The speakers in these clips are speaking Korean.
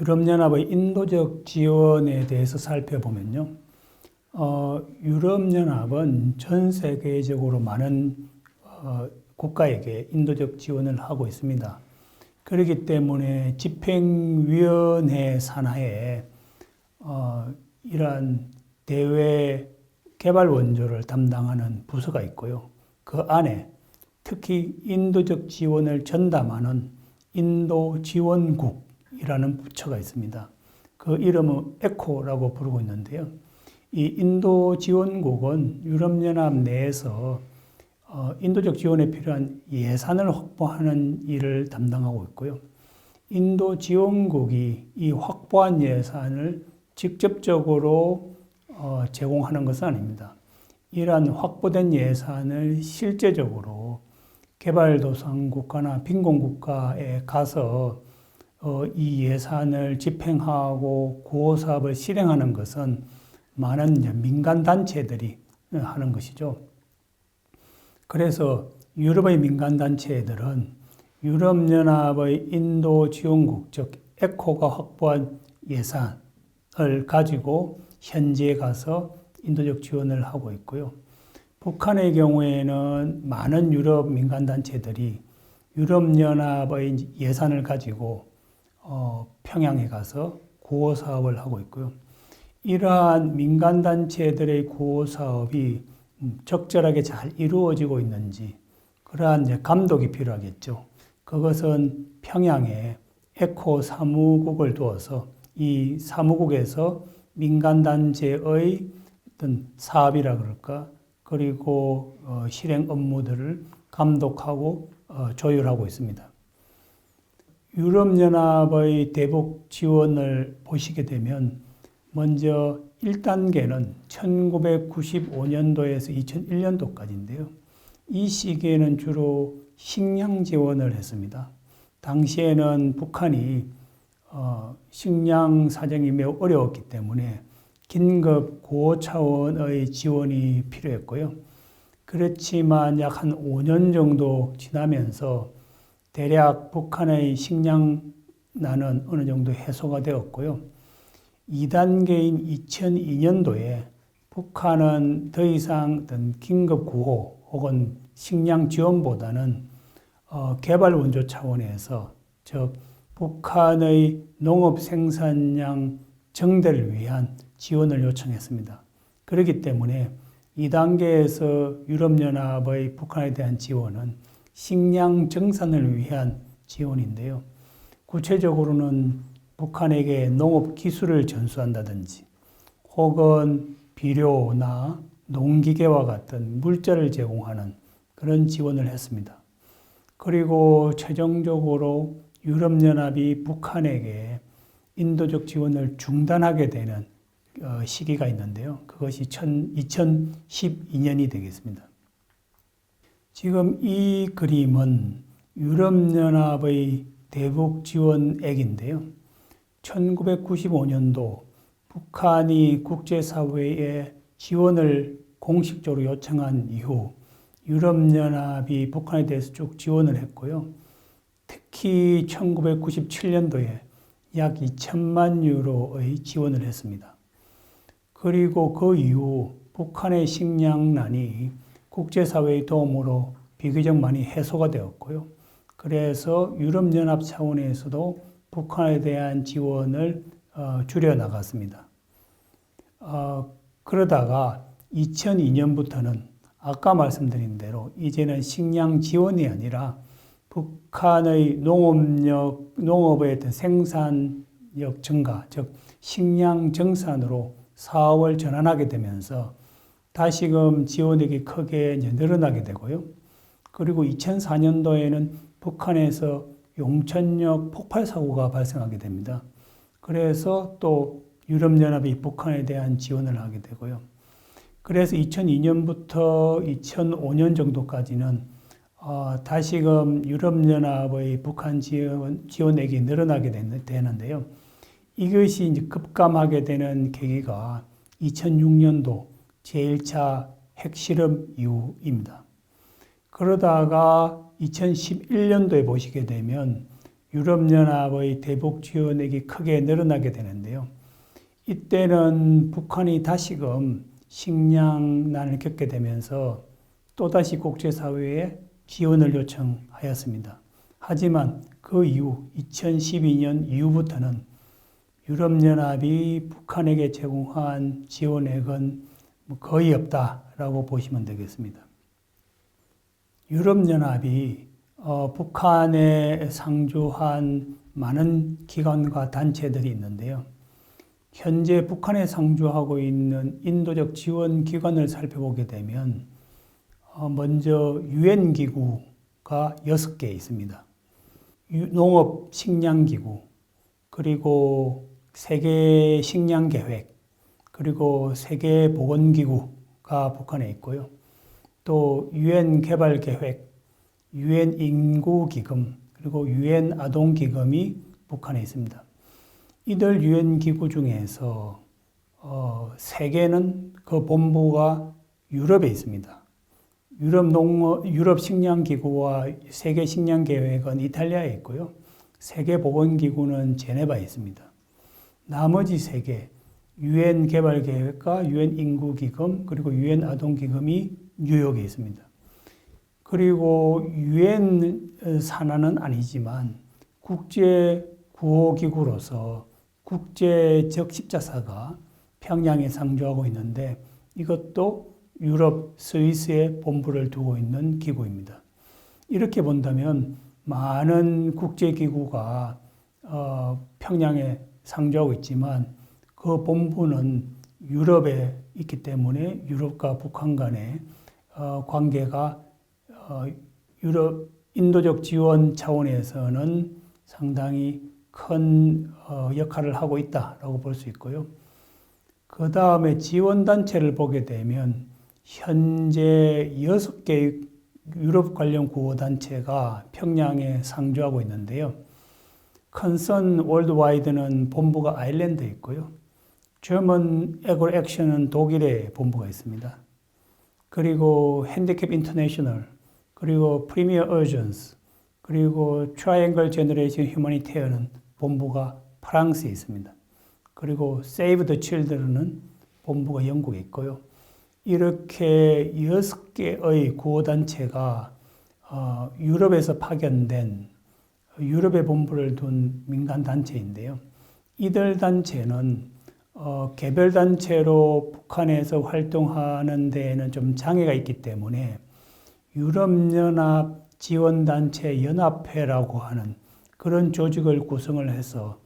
유럽연합의 인도적 지원에 대해서 살펴보면요. 유럽연합은 전 세계적으로 많은 국가에게 인도적 지원을 하고 있습니다. 그렇기 때문에 집행위원회 산하에 이러한 대외 개발 원조를 담당하는 부서가 있고요. 그 안에 특히 인도적 지원을 전담하는 인도지원국이라는 부처가 있습니다. 그 이름은 에코라고 부르고 있는데요. 이 인도지원국은 유럽연합 내에서 인도적 지원에 필요한 예산을 확보하는 일을 담당하고 있고요. 인도지원국이 이 확보한 예산을 직접적으로 제공하는 것은 아닙니다. 이러한 확보된 예산을 실제적으로 개발도상국가나 빈곤국가에 가서 이 예산을 집행하고 구호사업을 실행하는 것은 많은 민간단체들이 하는 것이죠. 그래서 유럽의 민간단체들은 유럽연합의 인도지원국, 즉 에코가 확보한 예산을 가지고 현지에 가서 인도적 지원을 하고 있고요. 북한의 경우에는 많은 유럽 민간단체들이 유럽연합의 예산을 가지고 평양에 가서 구호사업을 하고 있고요. 이러한 민간단체들의 구호사업이 적절하게 잘 이루어지고 있는지 그러한 감독이 필요하겠죠. 그것은 평양에 에코 사무국을 두어서 이 사무국에서 민간단체의 어떤 사업이라 그럴까 그리고 실행 업무들을 감독하고 조율하고 있습니다. 유럽연합의 대북 지원을 보시게 되면 먼저 1단계는 1995년도에서 2001년도까지인데요. 이 시기에는 주로 식량 지원을 했습니다. 당시에는 북한이 식량 사정이 매우 어려웠기 때문에 긴급 구호 차원의 지원이 필요했고요. 그렇지만 약 한 5년 정도 지나면서 대략 북한의 식량난은 어느 정도 해소가 되었고요. 2단계인 2002년도에 북한은 더 이상 어떤 긴급 구호 혹은 식량 지원보다는 개발 원조 차원에서 즉 북한의 농업 생산량 증대를 위한 지원을 요청했습니다. 그렇기 때문에 2단계에서 유럽연합의 북한에 대한 지원은 식량 정산을 위한 지원인데요. 구체적으로는 북한에게 농업 기술을 전수한다든지 혹은 비료나 농기계와 같은 물자를 제공하는 그런 지원을 했습니다. 그리고 최종적으로 유럽연합이 북한에게 인도적 지원을 중단하게 되는 시기가 있는데요. 그것이 2012년이 되겠습니다. 지금 이 그림은 유럽연합의 대북 지원액인데요. 1995년도 북한이 국제사회에 지원을 공식적으로 요청한 이후 유럽연합이 북한에 대해서 쭉 지원을 했고요. 특히 1997년도에 약 2천만 유로의 지원을 했습니다. 그리고 그 이후 북한의 식량난이 국제사회의 도움으로 비교적 많이 해소가 되었고요. 그래서 유럽연합 차원에서도 북한에 대한 지원을 줄여나갔습니다. 그러다가 2002년부터는 아까 말씀드린 대로 이제는 식량 지원이 아니라 북한의 농업의 어떤 생산력 증가, 즉 식량 정산으로 사업을 전환하게 되면서 다시금 지원액이 크게 늘어나게 되고요. 그리고 2004년도에는 북한에서 용천역 폭발 사고가 발생하게 됩니다. 그래서 또 유럽연합이 북한에 대한 지원을 하게 되고요. 그래서 2002년부터 2005년 정도까지는 다시금 유럽연합의 북한 지원액이 늘어나게 되는데요. 이것이 이제 급감하게 되는 계기가 2006년도 제1차 핵실험 이후입니다. 그러다가 2011년도에 보시게 되면 유럽연합의 대북 지원액이 크게 늘어나게 되는데요. 이때는 북한이 다시금 식량난을 겪게 되면서 또다시 국제사회에 지원을 요청하였습니다. 하지만 그 이후 2012년 이후부터는 유럽연합이 북한에게 제공한 지원액은 거의 없다라고 보시면 되겠습니다. 유럽연합이 북한에 상주한 많은 기관과 단체들이 있는데요. 현재 북한에 상주하고 있는 인도적 지원 기관을 살펴보게 되면 먼저 유엔기구가 6개 있습니다. 농업식량기구, 그리고 세계식량계획, 그리고 세계보건기구가 북한에 있고요. 또 유엔개발계획, 유엔인구기금, 그리고 유엔아동기금이 북한에 있습니다. 이들 유엔기구 중에서 3개는 그 본부가 유럽에 있습니다. 유럽 식량기구와 세계식량계획은 이탈리아에 있고요. 세계보건기구는 제네바에 있습니다. 나머지 3개, 유엔개발계획과 유엔인구기금, 그리고 유엔아동기금이 뉴욕에 있습니다. 그리고 유엔 산하는 아니지만 국제구호기구로서 국제적 십자사가 평양에 상주하고 있는데 이것도 유럽 스위스에 본부를 두고 있는 기구입니다. 이렇게 본다면 많은 국제기구가 평양에 상주하고 있지만 그 본부는 유럽에 있기 때문에 유럽과 북한 간의 관계가 유럽 인도적 지원 차원에서는 상당히 큰 역할을 하고 있다라고 볼 수 있고요. 그 다음에 지원단체를 보게 되면 현재 6개의 유럽 관련 구호단체가 평양에 상주하고 있는데요. 컨선 월드와이드는 본부가 아일랜드에 있고요. 저먼 에고 액션은 독일에 본부가 있습니다. 그리고 핸디캡 인터내셔널, 그리고 프리미어 어전스, 그리고 트라이앵글 제너레이션 휴머니테어는 본부가 프랑스에 있습니다. 그리고 세이브 더 칠드런은 본부가 영국에 있고요. 이렇게 6개의 구호단체가 유럽에서 파견된 유럽에 본부를 둔 민간단체인데요. 이들 단체는 개별 단체로 북한에서 활동하는 데에는 좀 장애가 있기 때문에 유럽연합 지원단체 연합회라고 하는 그런 조직을 구성을 해서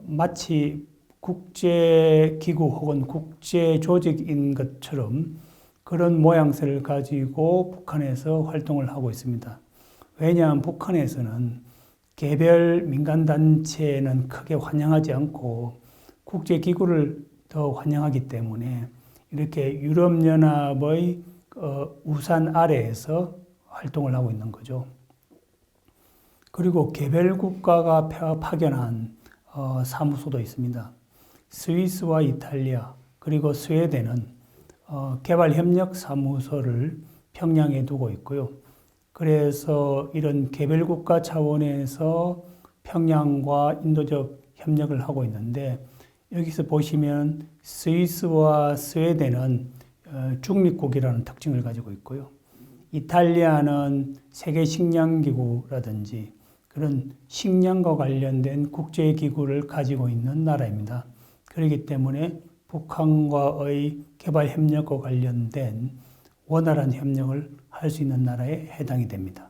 마치 국제기구 혹은 국제조직인 것처럼 그런 모양새를 가지고 북한에서 활동을 하고 있습니다. 왜냐하면 북한에서는 개별 민간단체는 크게 환영하지 않고 국제기구를 더 환영하기 때문에 이렇게 유럽연합의 우산 아래에서 활동을 하고 있는 거죠. 그리고 개별 국가가 파견한 사무소도 있습니다. 스위스와 이탈리아 그리고 스웨덴은 개발협력사무소를 평양에 두고 있고요. 그래서 이런 개별국가 차원에서 평양과 인도적 협력을 하고 있는데 여기서 보시면 스위스와 스웨덴은 중립국이라는 특징을 가지고 있고요. 이탈리아는 세계식량기구라든지 그런 식량과 관련된 국제기구를 가지고 있는 나라입니다. 그렇기 때문에 북한과의 개발협력과 관련된 원활한 협력을 할 수 있는 나라에 해당이 됩니다.